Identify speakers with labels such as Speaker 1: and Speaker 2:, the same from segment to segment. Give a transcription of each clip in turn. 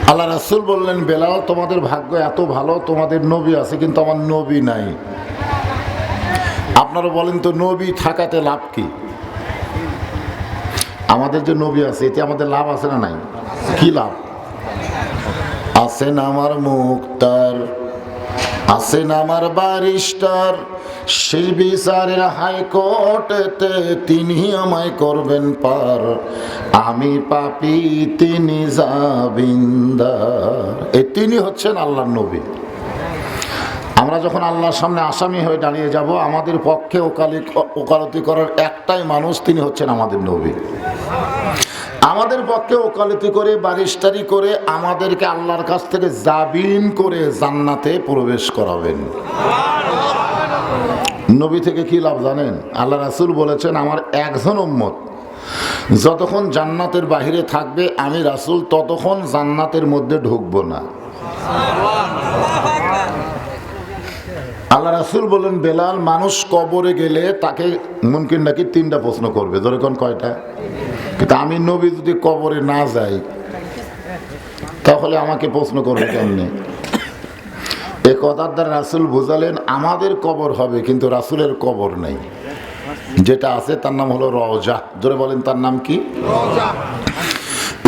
Speaker 1: আল্লাহ রাসূল বললেন, বেলাল তোমাদের ভাগ্য এত ভালো, তোমাদের নবী আছে কিন্তু আমার নবী নাই। আপনারা বলেন তো নবী থাকাতে লাভ কি? আমাদের যে নবী আছে এতে আমাদের লাভ আছে না নাই? কি লাভ? আছেন আমার মুক্তার, আছেন আমার ব্যারিস্টার, সেই বিচারের হাইকোর্টেতে তিনি আমায় করবেন পার, আমি পাপী তিনি জামিনদার। এই তিনি হচ্ছেন আল্লাহর নবী। আমরা যখন আল্লাহর সামনে আসামি হয়ে দাঁড়িয়ে যাব, আমাদের পক্ষে ওকালতি করার একটাই মানুষ, তিনি হচ্ছেন আমাদের নবী। আমাদের পক্ষে ওকালতি করে ব্যারিস্টারি করে আমাদেরকে আল্লাহর কাছ থেকে জামিন করে জান্নাতে প্রবেশ করাবেন। নবী থেকে কি লাভ জানেন? আল্লাহ রাসূল বলেছেন, আমার একজন উম্মত যতক্ষণ জান্নাতের বাহিরে থাকবে, আমি রাসূল ততক্ষণ জান্নাতের মধ্যে ঢুকবো না। আল্লাহ রাসূল বলেন, বেলাল মানুষ কবরে গেলে তাকে মুনকির নাকি 3টা প্রশ্ন করবে। ধরে কোন কয়টা? কিন্তু আমি নবী যদি কবরে না যাই তাহলে আমাকে প্রশ্ন করবে কেমনে? এ কথার দ্বারা রাসূল বোঝালেন আমাদের কবর হবে কিন্তু রাসূলের কবর নেই। যেটা আছে তার নাম হলো রওজা। জোরে বলেন তার নাম কি? রওজা।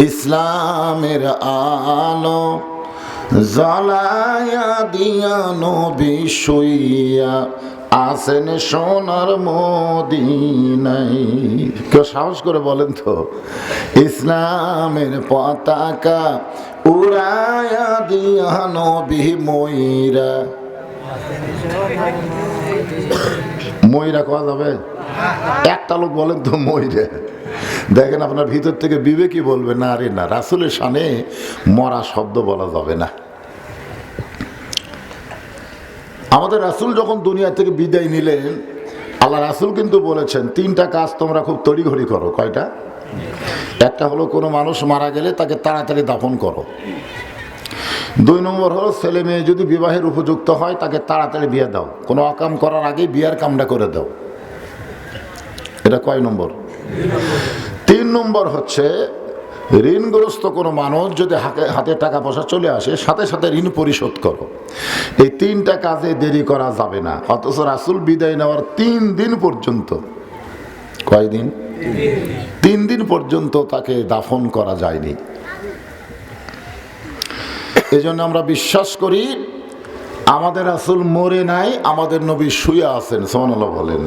Speaker 1: ইসলামের আলো জ্বালায়া দিয়া নবী শুইয়া আসেন সোনার মদিনায়। কেউ সাহস করে বলেন তো, ইসলামের পতাকা উড়ায়া দিয়া নবী ময়রা। ময়রা কোয়া যাবে? একটা লোক বলেন তো ময়রা। দেখেন আপনার ভিতর থেকে বিবেকই বলবে না রে না, রাসূলের শানে মরা শব্দ বলা যাবে না। আমাদের রাসূল যখন দুনিয়া থেকে বিদায় নিলেন, আল্লাহ রাসূল কিন্তু বলেছেন 3টা কাজ তোমরা খুব তড়িঘড়ি করো। কয়টা? একটা হলো কোনো মানুষ মারা গেলে তাকে তাড়াতাড়ি দাফন করো। 2 নম্বর হলো ছেলে মেয়ে যদি বিবাহের উপযুক্ত হয় তাকে তাড়াতাড়ি বিয়ে দাও, কোনো অকাম করার আগেই বিয়ার কামটা করে দাও। এটা কয় নম্বর? 3 নম্বর হচ্ছে ঋণগ্রস্ত কোনো মানুষ যদি হাতে টাকা পয়সা চলে আসে সাথে সাথে ঋণ পরিশোধ করো। এই 3টা কাজে দেরি করা যাবে না। অথচ রাসূল বিদায় নেওয়ার 3 দিন পর্যন্ত, কয়দিন? 3 দিন পর্যন্ত তাকে দাফন করা যায়নি। এজন্য আমরা বিশ্বাস করি আমাদের রাসূল মরে নাই, আমাদের নবী শুয়ে আছেন। সুবহানাল্লাহ বলেন।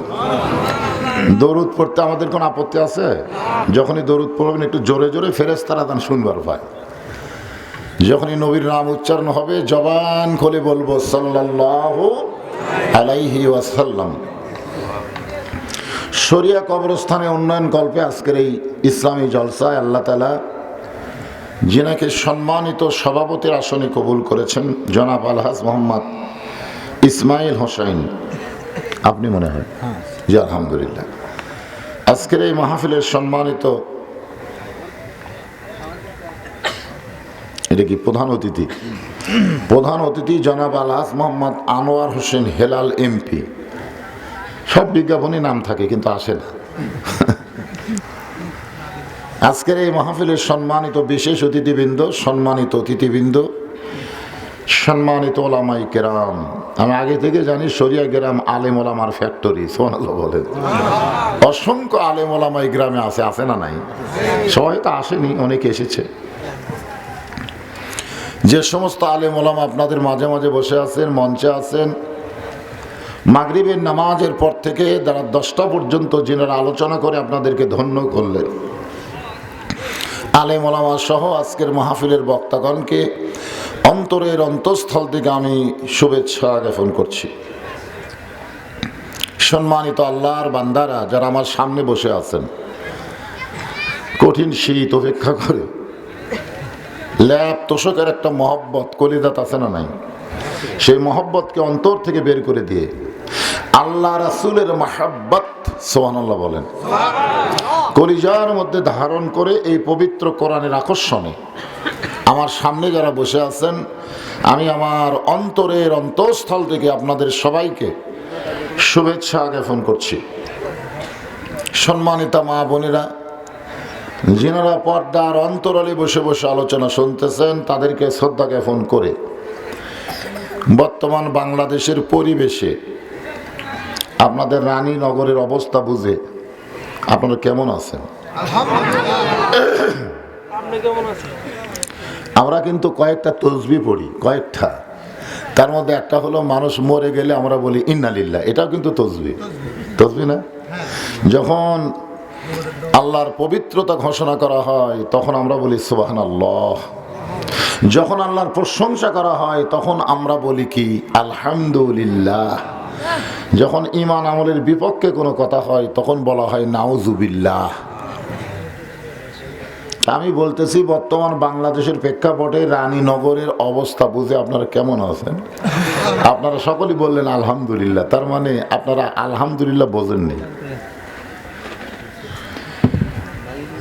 Speaker 1: দরুদ পড়তে আমাদের কোনো আপত্তি আছে? যখনই দরুদ পড়বেন একটু জোরে জোরে ফেরেশতারা যেন শুনবার পায়। যখনই নবীর নাম উচ্চারণ হবে জবান খুলে বলবো সাল্লাল্লাহু আলাইহি ওয়াসাল্লাম। শরিয়া কবরস্থানে উন্নয়ন কল্পে আজকের এই ইসলামী জলসায় আল্লাহ তাআলা যিনাকে সম্মানিত সভাপতির আসনে কবুল করেছেন, জনাব আলহাজ মোহাম্মদ ইসমাইল হোসেন। আপনি মনে হয়? জি আলহামদুলিল্লাহ। আজকের এই মাহফিলের সম্মানিত, এটা কি প্রধান অতিথি? প্রধান অতিথি জনাব আলহাজ মোহাম্মদ আনোয়ার হোসেন হেলাল এমপি। সব বিজ্ঞাপনে নাম থাকে কিন্তু আসে না। আজকের এই মাহফিলের সম্মানিত বিশেষ অতিথিবৃন্দ, সম্মানিত অতিথিবৃন্দ, সম্মানিত ওলামায়ে কেরাম। আমি আগে থেকে জানি শরিয়া গ্রাম আলেম ওলামার ফ্যাক্টরি। সুবহানাল্লাহ বলেন। অসংখ্য আলেম ওলামা এই গ্রামে আছে না নাই? সবাই তো আসেনি, অনেকে এসেছে। যে সমস্ত আলেম ওলামা আপনাদের মাঝে মাঝে বসে আছেন, মঞ্চে আছেন, মাগরিবের নামাজের পর থেকে যারা 10টা পর্যন্ত যিনারা আলোচনা করে আপনাদেরকে ধন্য করলেন, আলেম ওলামা সহ আজকের মাহফিলের বক্তাগণকে অন্তরের অন্তঃস্থল থেকে আমি শুভেচ্ছা জ্ঞাপন করছি। সম্মানিত আল্লাহর বান্দারা যারা আমার সামনে বসে আছেন, কঠিন শীত উপেক্ষা করে ল্যাব তোষকের একটা মহব্বত কলিজাত আছে না নাই? সেই মহব্বতকে অন্তর থেকে বের করে দিয়ে আল্লাহ রাসূলের মাহাব্বত, সুবহানাল্লাহ বলেন, কলিজার মধ্যে ধারণ করে এই পবিত্র কোরআনের আকর্ষণে আমার সামনে যারা বসে আছেন, আমি আমার অন্তরের অন্তঃস্থল থেকে আপনাদের সবাইকে শুভেচ্ছা জ্ঞাপন করছি। সম্মানিতা মা বোনেরা, যিনারা পর্দার অন্তরালে বসে বসে আলোচনা শুনতেছেন তাদেরকে শ্রদ্ধা জ্ঞাপন করে বর্তমান বাংলাদেশের পরিবেশে আপনাদের রানীনগরের অবস্থা বুঝে আপনারা কেমন আছেন? আমরা কিন্তু কয়েকটা তসবিহ পড়ি, কয়েকটা। তার মধ্যে একটা হলো মানুষ মরে গেলে আমরা বলি ইন্না লিল্লাহ, এটাও কিন্তু তসবিহ, তসবিহ না? যখন আল্লাহর পবিত্রতা ঘোষণা করা হয় তখন আমরা বলি সুবহানাল্লাহ। যখন আল্লাহর প্রশংসা করা হয় তখন আমরা বলি কি আলহামদুলিল্লাহ। যখন ঈমান আমলের বিপক্ষে কোনো কথা হয় তখন বলা হয় নাউজুবিল্লাহ। আমি বলতেছি বর্তমান বাংলাদেশের প্রেক্ষাপটে রানীনগরের অবস্থা বুঝে আপনারা কেমন আছেন? আপনারা সকলেই বললেন আলহামদুলিল্লাহ, তার মানে আপনারা আলহামদুলিল্লাহ বোঝেননি।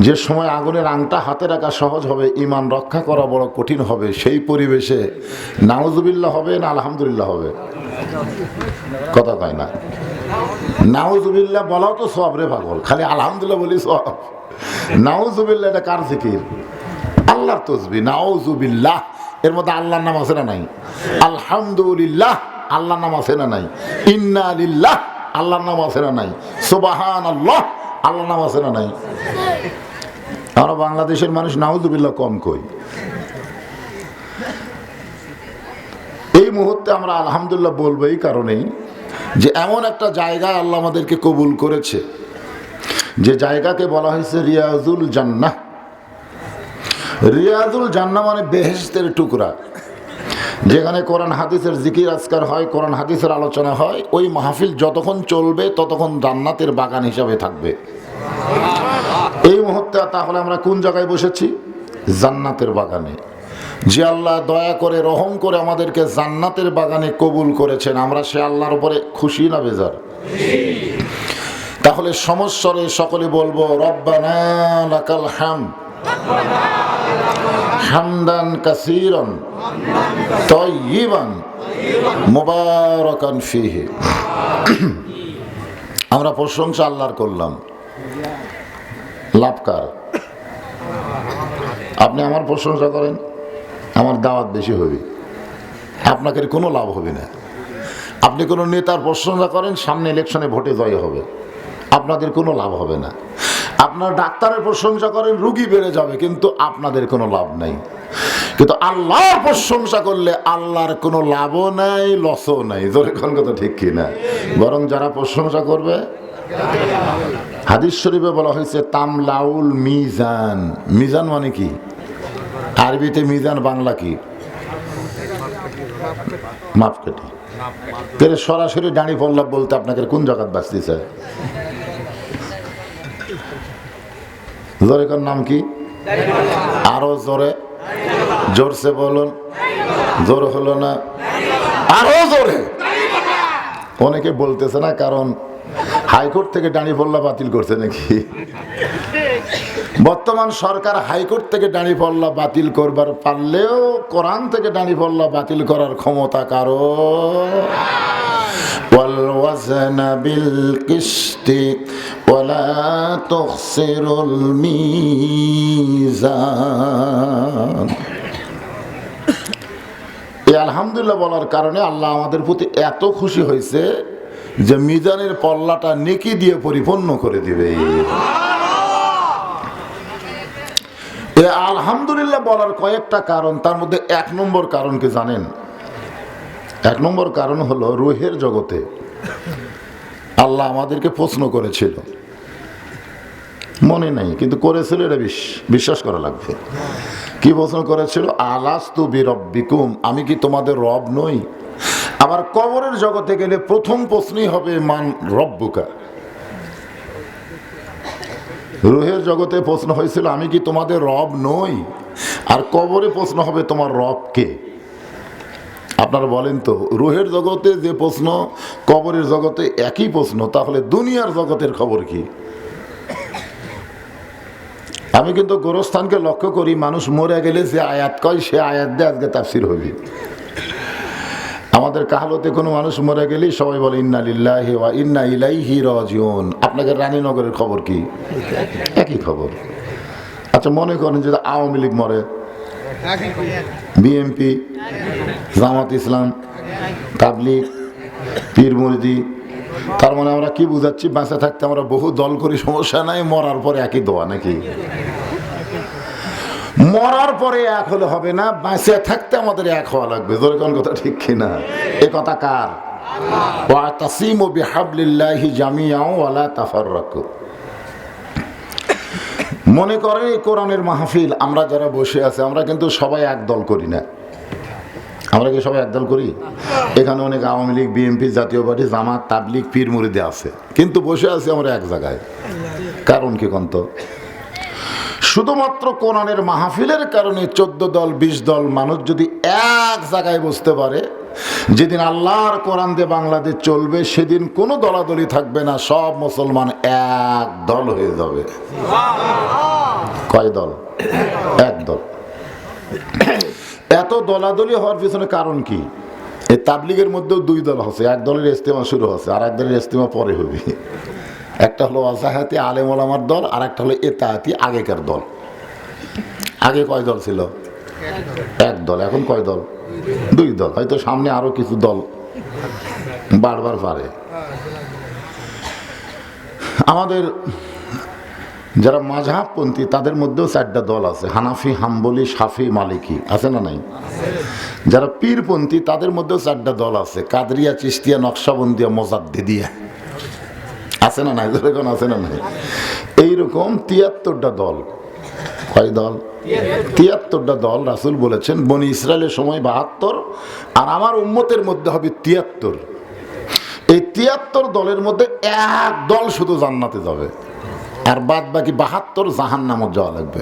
Speaker 1: যে সময় আগুনের আংটা হাতে রাখা সহজ হবে, ঈমান রক্ষা করা বড় কঠিন হবে, সেই পরিবেশে নাউজুবিল্লাহ হবে না আলহামদুলিল্লাহ হবে? কথা কয় না। নাউজুবিল্লাহ বলাও তো সওয়াব রে পাগল, খালি আলহামদুলিল্লাহ বলি সওয়াব। নাউজুবিল্লাহ এটা কার জিকির? আল্লাহর তাসবিহ। নাউজুবিল্লাহ এর মধ্যে আল্লাহর নাম আছে না নাই? আলহামদুলিল্লাহ আল্লাহর নাম আছে না নাই? ইন্না লিল্লাহ আল্লাহর নাম আছে না নাই? সুবহানাল্লাহ আল্লাহর নাম আছে না নাই? আমরা বাংলাদেশের মানুষ নাউজুবিল্লাহ কম কই। এই মুহূর্তে আমরা আলহামদুলিল্লাহ বলবো এই কারণেই যে এমন একটা জায়গায় আল্লাহ আমাদেরকে কবুল করেছে, যে জায়গাকে বলা হয়েছে রিয়াজুল জান্নাহ। রিয়াজুল জান্নাহ মানে বেহেশতের টুকরা, যেখানে কোরআন হাদিসের জিকির আজকার হয়, কোরআন হাদিসের আলোচনা হয়। ওই মাহফিল যতক্ষণ চলবে ততক্ষণ জান্নাতের বাগান হিসাবে থাকবে। এই মুহূর্তে তাহলে আমরা কোন জায়গায় বসেছি? জান্নাতের বাগানে। যে আল্লাহ দয়া করে রহম করে আমাদেরকে জান্নাতের বাগানে কবুল করেছেন, আমরা সে আল্লাহর উপরে খুশি না বেজার? তাহলে সমস্বরে সকলে বলবো রব্বানা লাকাল হামদ হামদান কাসীরান তাইয়িবান মুবারাকান ফীহি। আমরা প্রশংসা আল্লাহর করলাম, লাভ কার? আপনি আমার প্রশংসা করেন, আমার দাওয়াত বেশি হবে, আপনাকে কোনো লাভ হবে না। আপনি কোনো নেতার প্রশংসা করেন, সামনে ইলেকশনে ভোটে জয় হবে, আপনাদের কোনো লাভ হবে না। আপনার ডাক্তারের প্রশংসা করেন, রুগী বেড়ে যাবে, কিন্তু আপনাদের কোনো লাভ নাই। কিন্তু আল্লাহর প্রশংসা করলে আল্লাহর কোনো লাভও নাই, লসও নাই। জোরে কোন কথা ঠিক কি না? বরং যারা প্রশংসা করবে, হাদিস শরীফে বলা হয়েছে তামলাউল মিজান। মিজান মানে কি? আরবিতে মিজান, বাংলা কি? মাপকাঠি। সরাসরি দাঁড়ি পল্লা বলতে আপনাকে কোন জায়গায় বাঁচতেছে? জোরে কোন নাম কি? আরো জোরে, জোরসে বলুন। জোর হলো না, আরো জোরে। অনেকে বলতেছে না, কারণ হাইকোর্ট থেকে দাঁড়িপাল্লা বাতিল করছে নাকি। বর্তমান সরকার হাইকোর্ট থেকে দাঁড়িপাল্লা বাতিল করবার পারলেও কোরআন থেকে দাঁড়িপাল্লা বাতিল করার ক্ষমতা কারো। ওয়াল ওয়াজনা বিল কিসতি ওয়ালা তুখসিরুল মিজান। এই আলহামদুলিল্লাহ বলার কারণে আল্লাহ আমাদের প্রতি এত খুশি হয়েছে যে মিজানের পল্লাটা নেকি দিয়ে পরিপূর্ণ করে দিবে। আলহামদুলিল্লাহ বলার কয়েকটা কারণ, তার মধ্যে এক নম্বর কারণ কি জানেন? এক নম্বর কারণ হলো রুহের জগতে আল্লাহ আমাদেরকে প্রশ্ন করেছিল, মনে নাই কিন্তু করেছিল, এটা বিশ্বাস করা লাগবে। কি প্রশ্ন করেছিল? আলাস্তু বিরব্বিকুম, আমি কি তোমাদের রব নই? আবার কবরের জগতে গেলে প্রথম প্রশ্নই হবে মান রব্বুকা। রুহের জগতে প্রশ্ন হয়েছিল আমি কি তোমাদের রব নই, আর কবরে প্রশ্ন হবে তোমার রব কে? আপনারা বলেন তো, রুহের জগতে যে প্রশ্ন কবরের জগতে একই প্রশ্ন, তাহলে দুনিয়ার জগতের খবর কি? আমি কিন্তু গোরস্থানকে লক্ষ্য করি, মানুষ মরে গেলে যে আয়াত কয় সে আয়াত দিয়ে আজকে তাফসীর হবে। আমাদের কাহালতে কোনো মানুষ মরে গেলেই সবাই বলে ইন্না লিল্লাহি ওয়া ইন্না ইলাইহি রাজিউন। আপনাদের রানীনগরের খবর কি? একই খবর। আচ্ছা মনে করেন যে আওয়ামী লীগ মরে, বিএনপি, জামাত ইসলাম, তাবলিগ, পীর মুরিদি, তার মানে আমরা কি বুঝাচ্ছি? বাঁচা থাকতে আমরা বহু দল করি, সমস্যা নাই, মরার পরে একই দোয়া নাকি? মরার পরে এক হলে হবে না, বাঁচে থাকতে আমাদের এক হওয়া লাগবে। জোরে কোন কথা ঠিক কিনা? এ কথা কার? ওয়াতাসিমু বিহাবলিল্লাহি জামিআন ওয়া লা তাফাররাকু। মনে করেন এই কোরআনের মাহফিল আমরা যারা বসে আছে, আমরা কিন্তু সবাই এক দল করি না। আমরা কি সবাই একদল করি? এখানে অনেক আওয়ামী লীগ, বিএনপি, জাতীয় পার্টি, জামাত, তাবলিগ, পীর মুরিদি আছে, কিন্তু বসে আছি আমরা এক জায়গায়। কারণ কি কন্ত? শুধুমাত্র কোরআনের মাহফিলের কারণে 14 দল 20 দল মানুষ যদি এক জায়গায় বসতে পারে, যেদিন আল্লাহর কোরআন দিয়ে বাংলাদেশ চলবে সেদিন কোনো দলাদলি থাকবে না, সব মুসলমান এক দল হয়ে যাবে। কয় দল? এক দল। এত দলাদলি হওয়ার পিছনে কারণ কি? এই তাবলিগের মধ্যেও 2 দল আছে, এক দলের ইজতেমা শুরু হচ্ছে, আর এক দলের ইজতেমা পরে হবে। একটা হলো ওয়াজাহাতি আলেম ওলামার দল, আর একটা হলো ইতাআতি আগেকার দল। আগে কয় দল ছিল? এক দল। এখন কয় দল? 2 দল। হয়তো সামনে আরো কিছু দল বারবার পারে। আমাদের যারা মাযহাবপন্থী তাদের মধ্যেও 4টা দল আছে, হানাফি, হাম্বলি, শাফি, মালিকি, আছে না নাই? যারা পীরপন্থী তাদের মধ্যেও 4টা দল আছে, কাদরিয়া, চিশতিয়া, নকশবন্দিয়া, মোজাদ্দিদিয়া, আছে না নাই? যেরকম আছে না নাই? এইরকম 73টা দল। কয় দল? 73টা দল। রাসূল বলেছেন বনি ইসরায়েলের সময় 72, আর আমার উম্মতের মধ্যে হবে 73। এই 73 দলের মধ্যে এক দল শুধু জান্নাতে যাবে, আর বাদ বাকি 72 জাহান্নামে যাওয়া লাগবে।